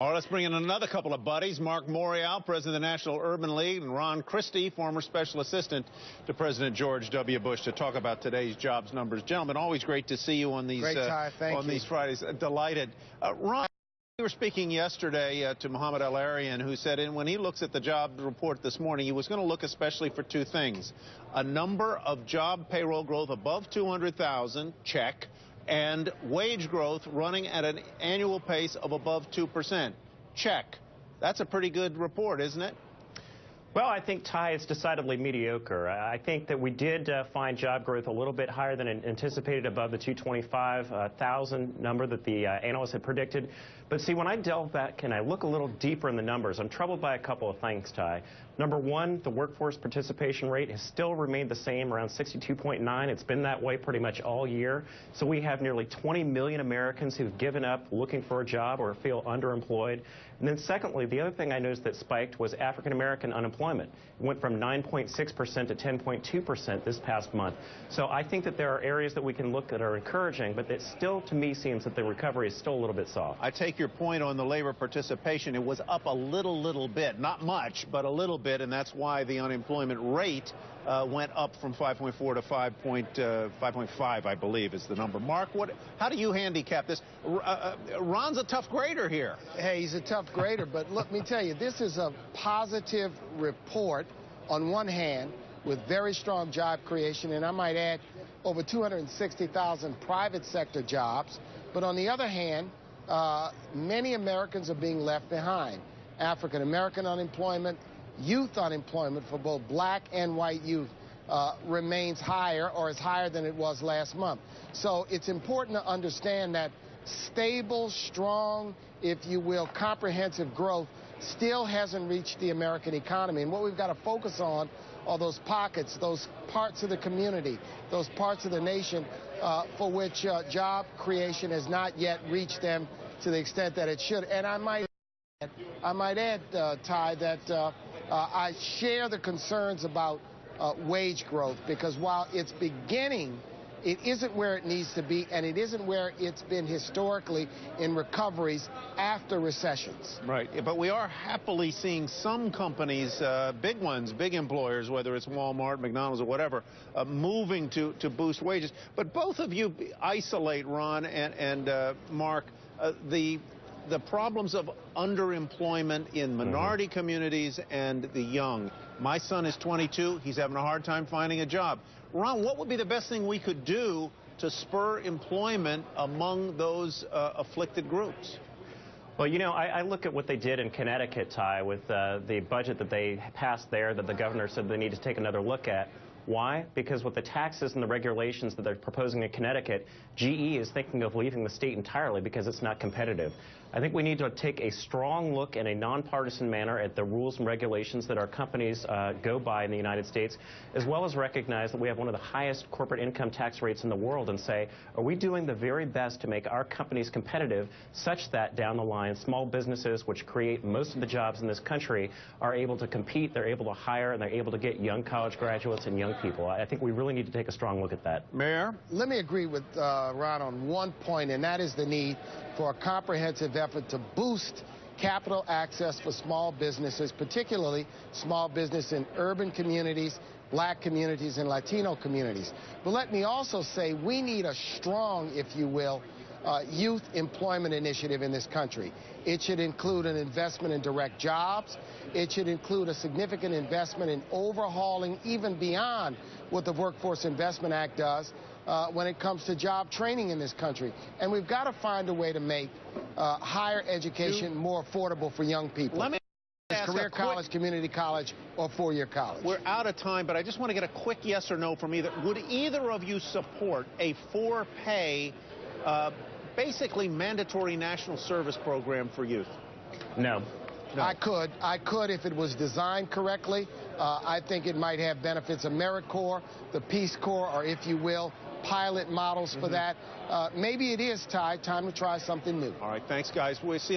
All right, let's bring in another couple of buddies. Marc Morial, president of the National Urban League, and Ron Christie, former special assistant to President George W. Bush, to talk about today's jobs numbers. Gentlemen, always great to see you on these these Fridays. Delighted. Ron, we were speaking yesterday to Mohammed Al-Arian, who said when he looks at the job report this morning, he was going to look especially for two things: a number of job payroll growth above 200,000, check, and wage growth running at an annual pace of above 2%. Check. That's a pretty good report, isn't it? Well, I think, Ty, it's decidedly mediocre. I think that we did find job growth a little bit higher than anticipated, above the 225,000 number that the analysts had predicted. But see, when I delve back and I look a little deeper in the numbers, I'm troubled by a couple of things, Ty. Number one, the workforce participation rate has still remained the same, around 62.9. It's been that way pretty much all year. So we have nearly 20 million Americans who've given up looking for a job or feel underemployed. And then secondly, the other thing I noticed that spiked was African-American unemployment. It went from 9.6% to 10.2% this past month. So I think that there are areas that we can look at are encouraging, but it still, to me, seems that the recovery is still a little bit soft. I take your point on the labor participation. It was up a little bit, not much, but a little bit, and that's why the unemployment rate went up from 5.4 to 5.5, I believe, is the number. Marc, how do you handicap this? Ron's a tough grader here. Hey, he's a tough grader, but let me tell you, this is a positive report on one hand with very strong job creation, and I might add over 260,000 private sector jobs. But on the other hand, many Americans are being left behind. African-American unemployment, youth unemployment for both black and white youth remains higher, or is higher than it was last month. So it's important to understand that stable, strong, if you will, comprehensive growth still hasn't reached the American economy. And what we've got to focus on are those pockets, those parts of the community, those parts of the nation for which job creation has not yet reached them to the extent that it should. And I might add, Ty, that I share the concerns about wage growth, because while it's beginning, it isn't where it needs to be, and it isn't where it's been historically in recoveries after recessions. Right, but we are happily seeing some companies, big ones, big employers, whether it's Walmart, McDonald's, or whatever, moving to boost wages. But both of you isolate, Ron and Marc, the problems of underemployment in minority communities and the young. My son is 22. He's having a hard time finding a job. Ron, what would be the best thing we could do to spur employment among those afflicted groups? Well, you know, I look at what they did in Connecticut, Ty, with the budget that they passed there that the governor said they need to take another look at. Why? Because with the taxes and the regulations that they're proposing in Connecticut, GE is thinking of leaving the state entirely because it's not competitive. I think we need to take a strong look in a nonpartisan manner at the rules and regulations that our companies go by in the United States, as well as recognize that we have one of the highest corporate income tax rates in the world, and say, are we doing the very best to make our companies competitive such that down the line, small businesses, which create most of the jobs in this country, are able to compete, they're able to hire, and they're able to get young college graduates and young people. I think we really need to take a strong look at that. Mayor? Let me agree with Ron on one point, and that is the need for a comprehensive effort to boost capital access for small businesses, particularly small business in urban communities, black communities, and Latino communities. But let me also say we need a strong, if you will, youth employment initiative in this country. It should include an investment in direct jobs. It should include a significant investment in overhauling, even beyond what the Workforce Investment Act does, when it comes to job training in this country. And we've got to find a way to make higher education more affordable for young people. Let me ask career college, community college, or four-year college. We're out of time, but I just want to get a quick yes or no from either. Would either of you support a for-pay, basically mandatory national service program for youth? No. No. I could if it was designed correctly. I think it might have benefits. AmeriCorps, the Peace Corps, or if you will, pilot models for that. Maybe it is, Ty, time to try something new. All right, thanks, guys. We'll see you.